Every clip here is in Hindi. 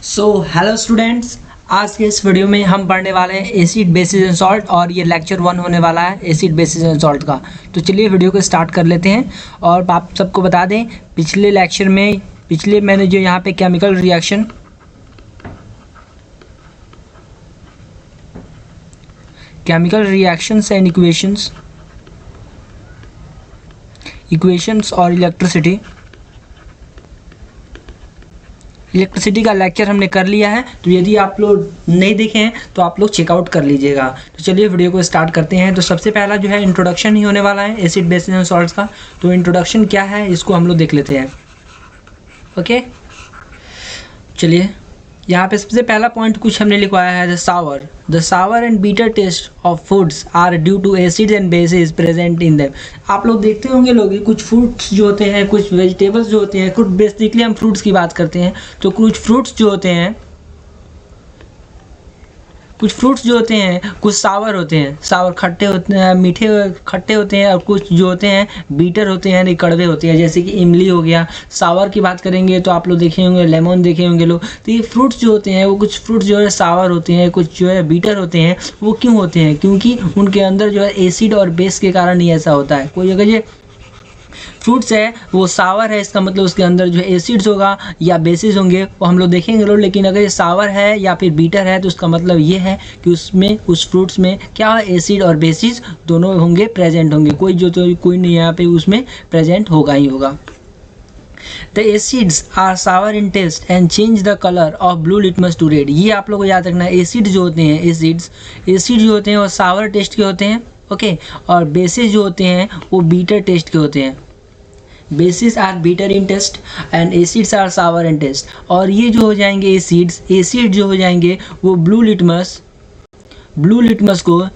सो हेलो स्टूडेंट्स, आज के इस वीडियो में हम पढ़ने वाले हैं एसिड बेसिस एंड सॉल्ट और ये लेक्चर 1 होने वाला है एसिड बेसिस एंड सॉल्ट का। तो चलिए वीडियो को स्टार्ट कर लेते हैं। और आप सबको बता दें, पिछले लेक्चर में मैंने जो यहाँ पे केमिकल रिएक्शंस एंड इक्वेशंस और इलेक्ट्रिसिटी का लेक्चर हमने कर लिया है। तो यदि आप लोग नहीं देखे हैं तो आप लोग चेकआउट कर लीजिएगा। तो चलिए वीडियो को स्टार्ट करते हैं। तो सबसे पहला जो है इंट्रोडक्शन ही होने वाला है एसिड बेसिस एंड सॉल्ट्स का। तो इंट्रोडक्शन क्या है इसको हम लोग देख लेते हैं। ओके, चलिए यहाँ पे सबसे पहला पॉइंट कुछ हमने लिखवाया है, the sour and bitter taste of foods are due to acids and bases present in them. आप लोग देखते होंगे कुछ फ्रूट्स जो होते हैं, कुछ वेजिटेबल्स जो होते हैं, कुछ बेसिकली हम फ्रूट्स की बात करते हैं। तो कुछ फ्रूट्स जो होते हैं कुछ सावर होते हैं, सावर खट्टे होते हैं, मीठे खट्टे होते हैं, और कुछ जो होते हैं बीटर होते हैं यानी कड़वे होते हैं, जैसे कि इमली हो गया। सावर की बात करेंगे तो आप लोग देखे होंगे लेमन देखे होंगे लोग। तो ये फ्रूट्स जो होते हैं वो कुछ फ्रूट्स जो है सावर होते हैं, कुछ जो है बीटर होते हैं। वो क्यों होते हैं? क्योंकि उनके अंदर जो है एसिड और बेस के कारण ही ऐसा होता है। कोई अगर ये फ्रूट्स है वो सावर है, इसका मतलब उसके अंदर जो एसिड्स होगा या बेसिस होंगे वो हम लोग देखेंगे लोग। लेकिन अगर ये सावर है या फिर बीटर है तो उसका मतलब ये है कि उसमें उस फ्रूट्स में क्या एसिड और बेसिस दोनों होंगे, प्रेजेंट होंगे। कोई नहीं यहाँ पे उसमें प्रेजेंट होगा ही होगा। The acids are sour in taste and change the color of blue litmus to red। ये आप लोग को याद रखना है। एसिड जो होते हैं एसिड जो होते हैं वो सावर टेस्ट के होते हैं, ओके। और बेसिस जो होते हैं वो बीटर टेस्ट के होते हैं। Bases are bitter in taste and acids are sour in taste. और ये जो हो जाएंगे एसिड जो हो जाएंगे वो ब्लू लिटमस को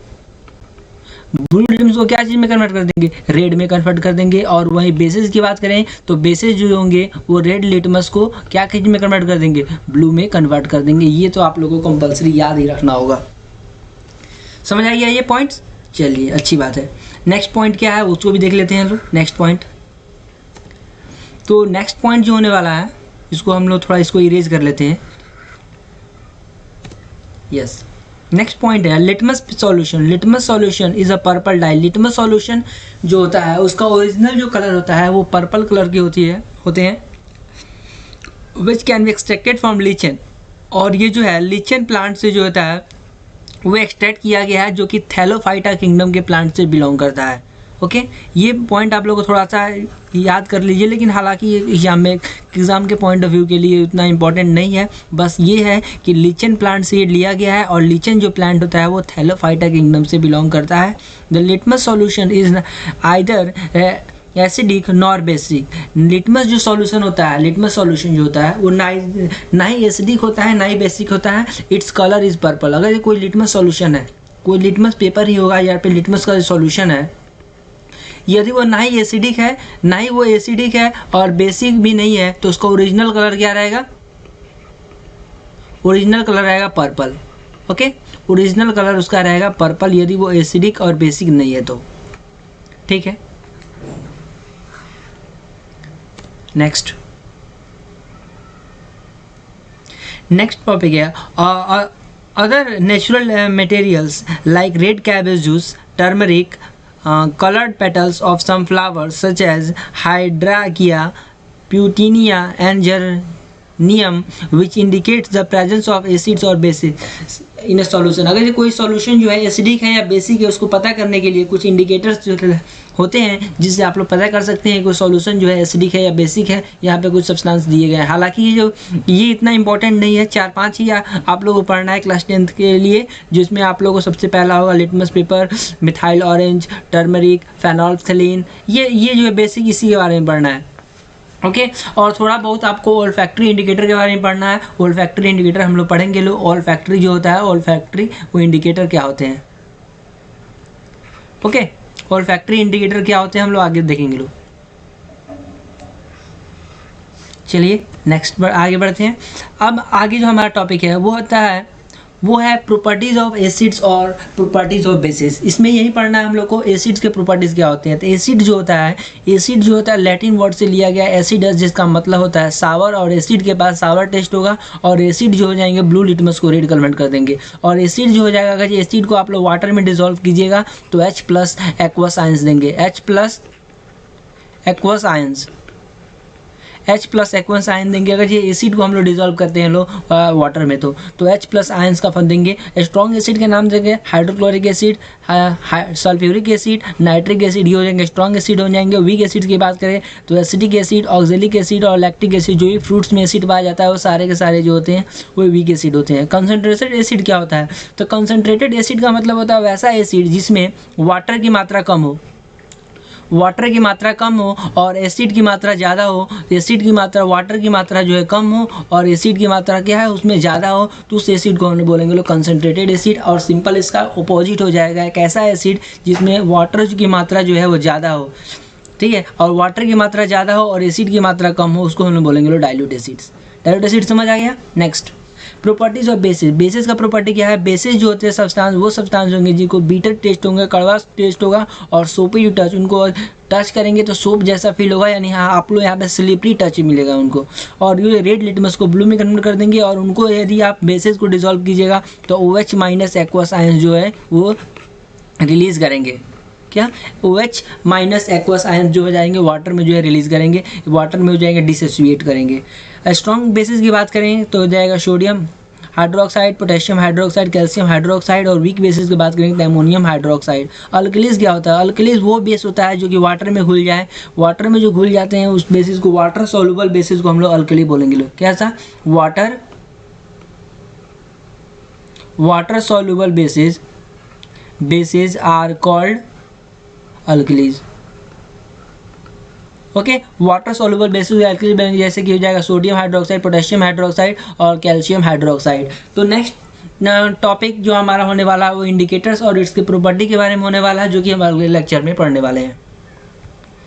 क्या चीज़ में कन्वर्ट कर देंगे? रेड में कन्वर्ट कर देंगे। और वहीं बेसिस की बात करें तो बेसिस जो होंगे वो रेड लिटमस को क्या चीज़ में कन्वर्ट कर देंगे? ब्लू में कन्वर्ट कर देंगे। ये तो आप लोगों को कंपलसरी याद ही रखना होगा। समझ आ गया ये पॉइंट्स? चलिए अच्छी बात है। नेक्स्ट पॉइंट क्या है उसको भी देख लेते हैं लोग। नेक्स्ट पॉइंट जो होने वाला है इसको हम लोग थोड़ा इसको इरेज कर लेते हैं। यस, नेक्स्ट पॉइंट है litmus solution is a purple dye. Litmus solution जो होता है उसका ओरिजिनल जो कलर होता है वो पर्पल कलर की होते हैं which can be extracted from lichen. और ये जो है लीचन प्लांट से जो होता है वो एक्सट्रैक्ट किया गया है, जो कि थैलोफाइटा किंगडम के प्लांट से बिलोंग करता है। ओके, ये पॉइंट आप लोगों को थोड़ा सा याद कर लीजिए। लेकिन हालांकि ये एग्ज़ाम के पॉइंट ऑफ व्यू के लिए उतना इंपॉर्टेंट नहीं है। बस ये है कि लीचन प्लांट से ये लिया गया है, और लीचन जो प्लांट होता है वो थैलोफाइटा किंगडम से बिलोंग करता है। The litmus solution is either acidic nor basic. Litmus जो सॉल्यूशन होता है, लिटमस सॉल्यूशन जो होता है वो ना ही एसिडिक होता है ना ही बेसिक होता है। Its colour is purple. अगर ये कोई लिटमस सॉल्यूशन है, कोई लिटमस पेपर ही होगा या फिर लिटमस का सॉल्यूशन है, यदि वो ना ही एसिडिक है ना ही वो एसिडिक है और बेसिक भी नहीं है, तो उसका ओरिजिनल कलर क्या रहेगा? ओरिजिनल कलर रहेगा पर्पल। ओके, ओरिजिनल कलर उसका रहेगा पर्पल, यदि वो एसिडिक और बेसिक नहीं है तो। ठीक है, नेक्स्ट टॉपिक है other natural materials like red cabbage juice, turmeric, colored petals of some flowers such as hydrangea, petunia and geranium, which indicates the presence of acids or bases in a solution। अगर ये कोई सॉल्यूशन जो है एसिडिक है या बेसिक है उसको पता करने के लिए कुछ इंडिकेटर्स जो होते हैं जिससे आप लोग पता कर सकते हैं कोई सॉल्यूशन जो है एसिडिक है या बेसिक है। यहाँ पे कुछ सब्सटेंस दिए गए हैं। हालांकि ये इतना इंपॉर्टेंट नहीं है, 4-5 ही आप लोगों को पढ़ना है क्लास 10th के लिए, जिसमें आप लोगों को सबसे पहला होगा litmus paper, methyl orange, turmeric, phenolphthalein. ये जो है बेसिक इसी के बारे में पढ़ना है। ओके, और थोड़ा बहुत आपको ओल्फैक्टरी इंडिकेटर के बारे में पढ़ना है। ओल्फैक्टरी इंडिकेटर हम लोग पढ़ेंगे लोग। ओल्फैक्टरी जो होता है, ओल्फैक्टरी वो इंडिकेटर क्या होते हैं? ओके, ओल्फैक्टरी इंडिकेटर क्या होते हैं हम लोग आगे देखेंगे लोग। चलिए नेक्स्ट आगे बढ़ते हैं। अब आगे जो हमारा टॉपिक है वो वो है प्रॉपर्टीज़ ऑफ एसिड्स और प्रॉपर्टीज़ ऑफ बेसिस। इसमें यही पढ़ना है हम लोग को एसिड्स के प्रॉपर्टीज़ क्या होते हैं। तो एसिड जो होता है लैटिन वर्ड से लिया गया एसिडस, जिसका मतलब होता है सावर, और एसिड के पास सावर टेस्ट होगा, और एसिड जो हो जाएंगे ब्लू लिटमस को रेड कन्वर्ट कर देंगे। और एसिड जो हो जाएगा, अगर एसिड को आप लोग वाटर में डिसॉल्व कीजिएगा तो H प्लस एक्वस आयंस देंगे, H प्लस एक्वस आयन देंगे। अगर ये एसिड को हम लोग डिसॉल्व करते हैं लोग वाटर में तो H प्लस आयंस का फन देंगे। स्ट्रॉन्ग एसिड के नाम देंगे hydrochloric acid, sulphuric acid, nitric acid, ये हो जाएंगे स्ट्रॉन्ग एसिड हो जाएंगे। वीक एसिड की बात करें तो एसिटिक एसिड, ऑक्जेलिक एसिड और लैक्टिक एसिड, जो भी फ्रूट्स में एसिड पाया जाता है वो सारे के सारे जो होते हैं वो वीक एसिड होते हैं। कंसनट्रेटेड एसिड क्या होता है, तो कंसनट्रेटेड एसिड का मतलब होता है वैसा एसिड जिसमें वाटर की मात्रा कम हो, वाटर की मात्रा कम हो और एसिड की मात्रा ज़्यादा हो। एसिड की मात्रा, वाटर की मात्रा जो है कम हो और एसिड की मात्रा क्या है उसमें ज़्यादा हो, तो उस एसिड को हम बोलेंगे लोग कंसनट्रेटेड एसिड। और सिंपल इसका अपोजिट हो जाएगा एक ऐसा एसिड जिसमें वाटर की मात्रा जो है वो ज़्यादा हो, ठीक है, और वाटर की मात्रा ज़्यादा हो और एसिड की मात्रा कम हो, उसको हम बोलेंगे लोग डाइल्यूट एसिड्स। डाइल्यूट एसिड समझ आ गया। Next properties of basis. Basis का प्रॉपर्टी क्या है, बेसिस जो होते हैं सब्सटेंस, वो सब्सटेंस होंगे जिनको बीटर टेस्ट होंगे, कड़वा टेस्ट होगा और सोपी टच, उनको टच करेंगे तो सोप जैसा फील होगा, यानी हाँ आप लोग यहाँ पे स्लिपरी टच मिलेगा उनको। और ये रेड लिटमस को ब्लू में कन्वर्ट कर देंगे। और उनको यदि आप बेसिस को डिसॉल्व कीजिएगा तो OH माइनस एक्वस आयंस जो है वो रिलीज़ करेंगे। क्या OH माइनस एक्वस आयंस जो हो जाएंगे वाटर में जो है रिलीज़ करेंगे, वाटर में हो जाएंगे डिसोसिएट करेंगे। स्ट्रॉन्ग बेसिस की बात करें तो हो जाएगा sodium hydroxide, potassium hydroxide, calcium hydroxide. और वीक बेसिस की बात करेंगे तो अमोनियम हाइड्रोक्साइड। अल्कलीज क्या होता है, अल्कलीज वो बेस होता है जो कि वाटर में घुल जाए, वाटर में जो घुल जाते हैं उस बेसिस को, वाटर सॉल्युबल बेसिस को हम लोग अल्कली बोलेंगे लोग। कैसा, water soluble bases are called alkalis. Okay, water soluble bases alkalis बनेंगे, जैसे कि हो जाएगा सोडियम हाइड्रोक्साइड, पोटेशियम हाइड्रोक्साइड और कैल्शियम हाइड्रोक्साइड। तो नेक्स्ट टॉपिक जो हमारा होने वाला है वो इंडिकेटर्स और इसके प्रॉपर्टी के बारे में होने वाला है, जो कि हम अगले लेक्चर में पढ़ने वाले हैं।